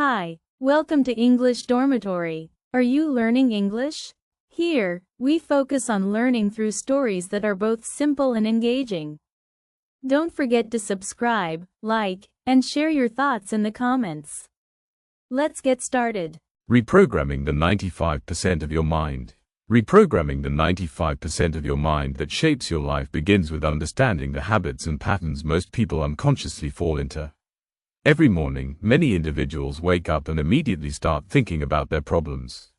Hi, welcome to English Dormitory. Are you learning English? Here, we focus on learning through stories that are both simple and engaging. Don't forget to subscribe, like, and share your thoughts in the comments. Let's get started. Reprogramming the 95% of your mind. Reprogramming the 95% of your mind that shapes your life begins with understanding the habits and patterns most people unconsciously fall into. Every morning, many individuals wake up and immediately start thinking about their problems.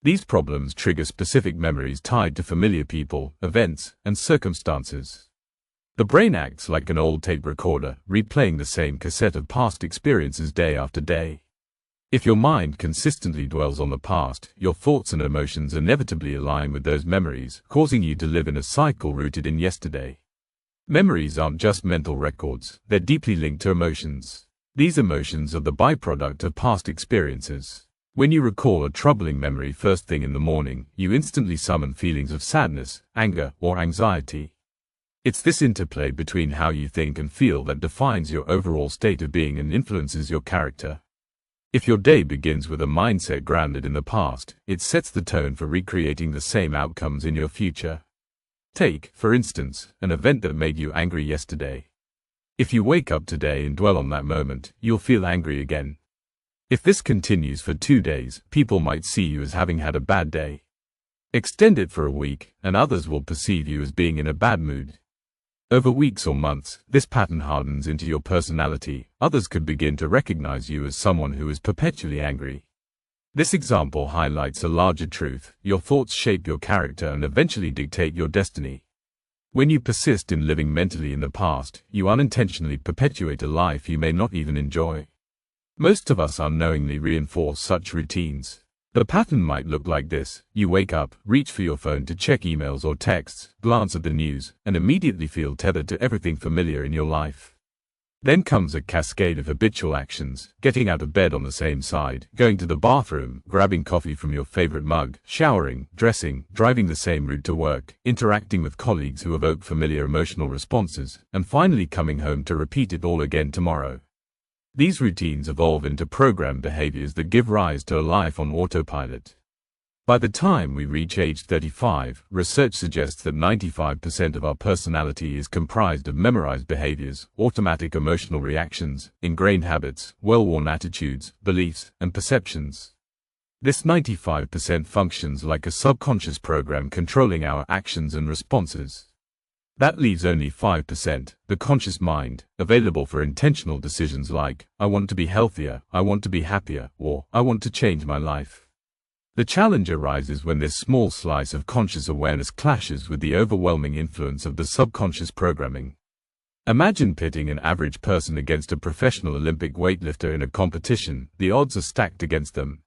These problems trigger specific memories tied to familiar people, events, and circumstances. The brain acts like an old tape recorder, replaying the same cassette of past experiences day after day. If your mind consistently dwells on the past, your thoughts and emotions inevitably align with those memories, causing you to live in a cycle rooted in yesterday. Memories aren't just mental records, they're deeply linked to emotions. These emotions are the byproduct of past experiences. When you recall a troubling memory first thing in the morning, you instantly summon feelings of sadness, anger, or anxiety. It's this interplay between how you think and feel that defines your overall state of being and influences your character. If your day begins with a mindset grounded in the past, it sets the tone for recreating the same outcomes in your future. Take, for instance, an event that made you angry yesterday. If you wake up today and dwell on that moment, you'll feel angry again. If this continues for 2 days, people might see you as having had a bad day. Extend it for a week, and others will perceive you as being in a bad mood. Over weeks or months, this pattern hardens into your personality. Others could begin to recognize you as someone who is perpetually angry. This example highlights a larger truth: your thoughts shape your character and eventually dictate your destiny. When you persist in living mentally in the past, you unintentionally perpetuate a life you may not even enjoy. Most of us unknowingly reinforce such routines. The pattern might look like this: you wake up, reach for your phone to check emails or texts, glance at the news, and immediately feel tethered to everything familiar in your life. Then comes a cascade of habitual actions: getting out of bed on the same side, going to the bathroom, grabbing coffee from your favorite mug, showering, dressing, driving the same route to work, interacting with colleagues who evoke familiar emotional responses, and finally coming home to repeat it all again tomorrow. These routines evolve into programmed behaviors that give rise to a life on autopilot. By the time we reach age 35, research suggests that 95% of our personality is comprised of memorized behaviors, automatic emotional reactions, ingrained habits, well-worn attitudes, beliefs, and perceptions. This 95% functions like a subconscious program controlling our actions and responses. That leaves only 5%, the conscious mind, available for intentional decisions like, I want to be healthier, I want to be happier, or I want to change my life. The challenge arises when this small slice of conscious awareness clashes with the overwhelming influence of the subconscious programming. Imagine pitting an average person against a professional Olympic weightlifter in a competition. The odds are stacked against them.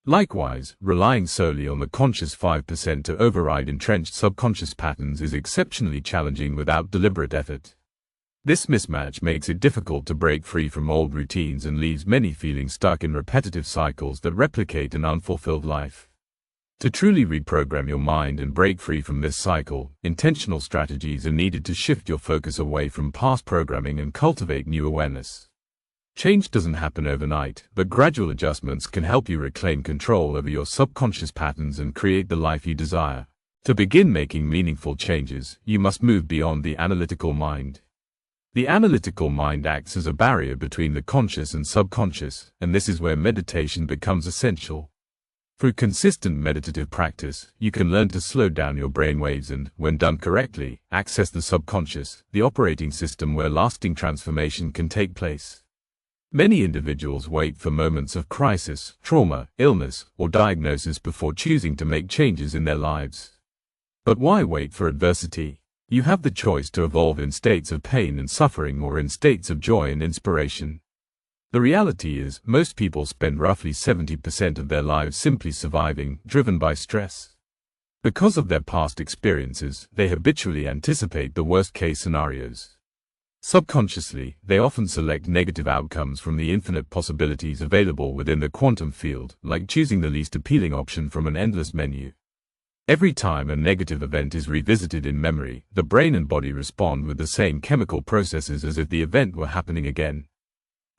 Likewise, relying solely on the conscious 5% to override entrenched subconscious patterns is exceptionally challenging without deliberate effort. This mismatch makes it difficult to break free from old routines and leaves many feeling stuck in repetitive cycles that replicate an unfulfilled life. To truly reprogram your mind and break free from this cycle, intentional strategies are needed to shift your focus away from past programming and cultivate new awareness. Change doesn't happen overnight, but gradual adjustments can help you reclaim control over your subconscious patterns and create the life you desire. To begin making meaningful changes, you must move beyond the analytical mind. The analytical mind acts as a barrier between the conscious and subconscious, and this is where meditation becomes essential. Through consistent meditative practice, you can learn to slow down your brainwaves and, when done correctly, access the subconscious, the operating system where lasting transformation can take place. Many individuals wait for moments of crisis, trauma, illness, or diagnosis before choosing to make changes in their lives. But why wait for adversity? You have the choice to evolve in states of pain and suffering or in states of joy and inspiration. The reality is, most people spend roughly 70% of their lives simply surviving, driven by stress. Because of their past experiences, they habitually anticipate the worst-case scenarios. Subconsciously, they often select negative outcomes from the infinite possibilities available within the quantum field, like choosing the least appealing option from an endless menu. Every time a negative event is revisited in memory, the brain and body respond with the same chemical processes as if the event were happening again.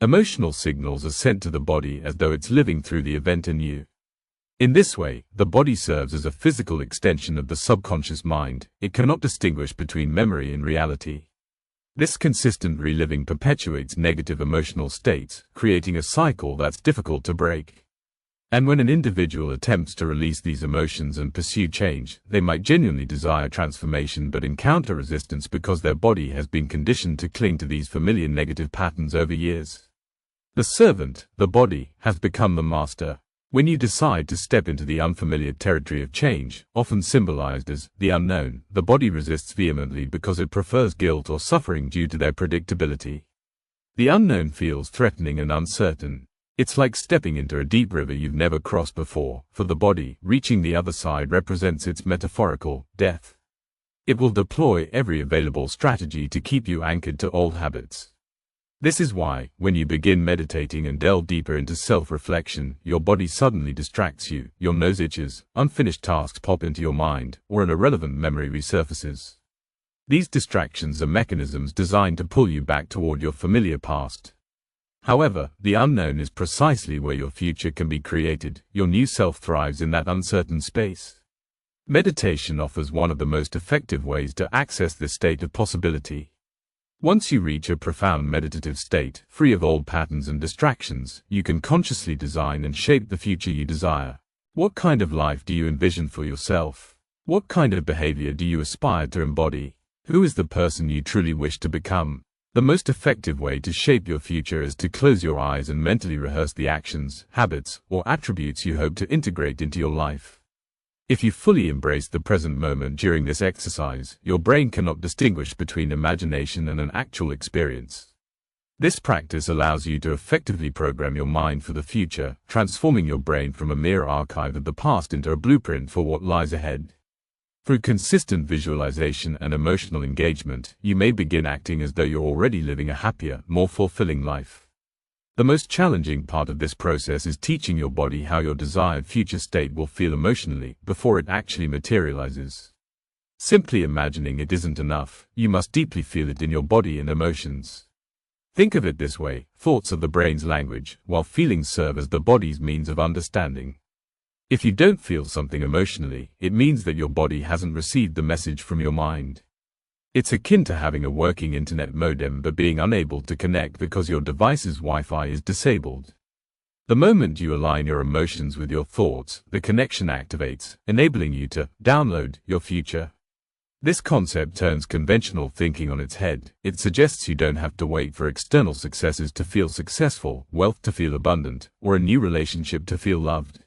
Emotional signals are sent to the body as though it's living through the event in you. In this way, the body serves as a physical extension of the subconscious mind. It cannot distinguish between memory and reality. This consistent reliving perpetuates negative emotional states, creating a cycle that's difficult to break. And when an individual attempts to release these emotions and pursue change, they might genuinely desire transformation but encounter resistance because their body has been conditioned to cling to these familiar negative patterns over years. The servant, the body, has become the master. When you decide to step into the unfamiliar territory of change, often symbolized as the unknown, the body resists vehemently because it prefers guilt or suffering due to their predictability. The unknown feels threatening and uncertain. It's like stepping into a deep river you've never crossed before. For the body, reaching the other side represents its metaphorical death. It will deploy every available strategy to keep you anchored to old habits. This is why, when you begin meditating and delve deeper into self-reflection, your body suddenly distracts you, your nose itches, unfinished tasks pop into your mind, or an irrelevant memory resurfaces. These distractions are mechanisms designed to pull you back toward your familiar past. However, the unknown is precisely where your future can be created. Your new self thrives in that uncertain space. Meditation offers one of the most effective ways to access this state of possibility. Once you reach a profound meditative state, free of old patterns and distractions, you can consciously design and shape the future you desire. What kind of life do you envision for yourself? What kind of behavior do you aspire to embody? Who is the person you truly wish to become? The most effective way to shape your future is to close your eyes and mentally rehearse the actions, habits, or attributes you hope to integrate into your life. If you fully embrace the present moment during this exercise, your brain cannot distinguish between imagination and an actual experience. This practice allows you to effectively program your mind for the future, transforming your brain from a mere archive of the past into a blueprint for what lies ahead. Through consistent visualization and emotional engagement, you may begin acting as though you're already living a happier, more fulfilling life. The most challenging part of this process is teaching your body how your desired future state will feel emotionally before it actually materializes. Simply imagining it isn't enough, you must deeply feel it in your body and emotions. Think of it this way: thoughts are the brain's language, while feelings serve as the body's means of understanding. If you don't feel something emotionally, it means that your body hasn't received the message from your mind. It's akin to having a working internet modem but being unable to connect because your device's Wi-Fi is disabled. The moment you align your emotions with your thoughts, the connection activates, enabling you to download your future. This concept turns conventional thinking on its head. It suggests you don't have to wait for external successes to feel successful, wealth to feel abundant, or a new relationship to feel loved.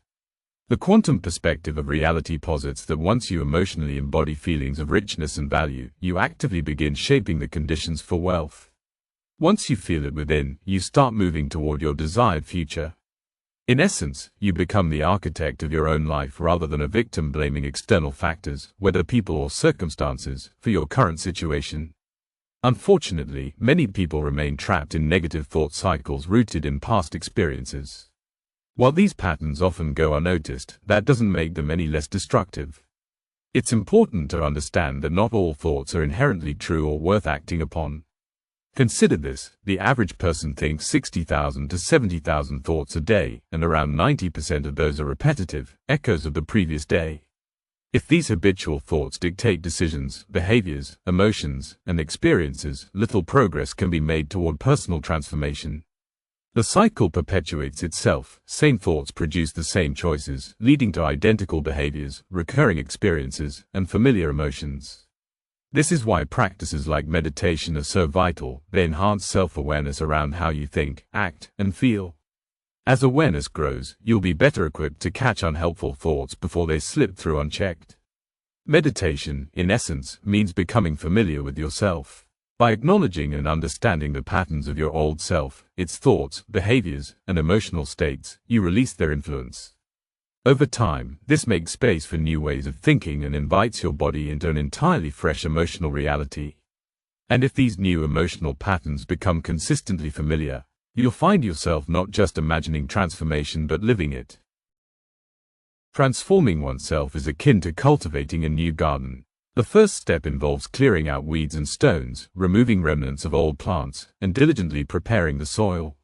The quantum perspective of reality posits that once you emotionally embody feelings of richness and value, you actively begin shaping the conditions for wealth. Once you feel it within, you start moving toward your desired future. In essence, you become the architect of your own life rather than a victim blaming external factors, whether people or circumstances, for your current situation. Unfortunately, many people remain trapped in negative thought cycles rooted in past experiences. While these patterns often go unnoticed, that doesn't make them any less destructive. It's important to understand that not all thoughts are inherently true or worth acting upon. Consider this: the average person thinks 60,000 to 70,000 thoughts a day, and around 90% of those are repetitive, echoes of the previous day. If these habitual thoughts dictate decisions, behaviors, emotions, and experiences, little progress can be made toward personal transformation. The cycle perpetuates itself. Same thoughts produce the same choices, leading to identical behaviors, recurring experiences, and familiar emotions. This is why practices like meditation are so vital. They enhance self-awareness around how you think, act, and feel. As awareness grows, you'll be better equipped to catch unhelpful thoughts before they slip through unchecked. Meditation, in essence, means becoming familiar with yourself. By acknowledging and understanding the patterns of your old self, its thoughts, behaviors, and emotional states, you release their influence. Over time, this makes space for new ways of thinking and invites your body into an entirely fresh emotional reality. And if these new emotional patterns become consistently familiar, you'll find yourself not just imagining transformation but living it. Transforming oneself is akin to cultivating a new garden. The first step involves clearing out weeds and stones, removing remnants of old plants, and diligently preparing the soil.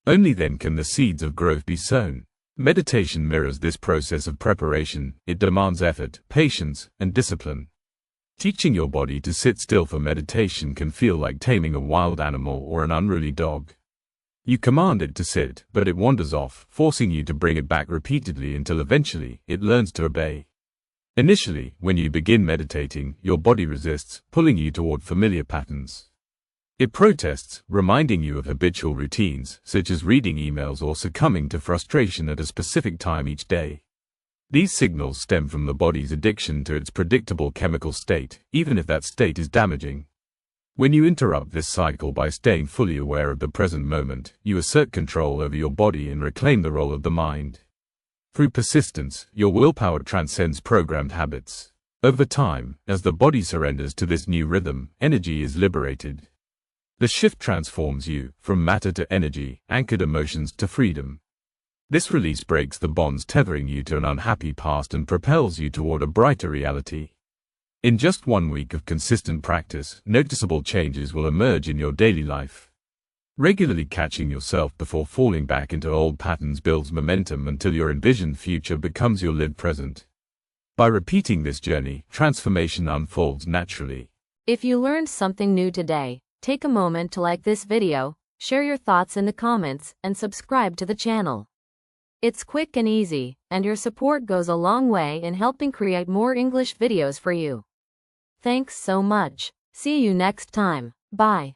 Only then can the seeds of growth be sown. Meditation mirrors this process of preparation. It demands effort, patience, and discipline. Teaching your body to sit still for meditation can feel like taming a wild animal or an unruly dog. You command it to sit, but it wanders off, forcing you to bring it back repeatedly until eventually it learns to obey. Initially, when you begin meditating, your body resists, pulling you toward familiar patterns. It protests, reminding you of habitual routines, such as reading emails or succumbing to frustration at a specific time each day. These signals stem from the body's addiction to its predictable chemical state, even if that state is damaging. When you interrupt this cycle by staying fully aware of the present moment, you assert control over your body and reclaim the role of the mind. Through persistence, your willpower transcends programmed habits. Over time, as the body surrenders to this new rhythm, energy is liberated. The shift transforms you, from matter to energy, anchored emotions to freedom. This release breaks the bonds tethering you to an unhappy past and propels you toward a brighter reality. In just 1 week of consistent practice, noticeable changes will emerge in your daily life. Regularly catching yourself before falling back into old patterns builds momentum until your envisioned future becomes your lived present. By repeating this journey, transformation unfolds naturally. If you learned something new today, take a moment to like this video, share your thoughts in the comments, and subscribe to the channel. It's quick and easy, and your support goes a long way in helping create more English videos for you. Thanks so much. See you next time. Bye.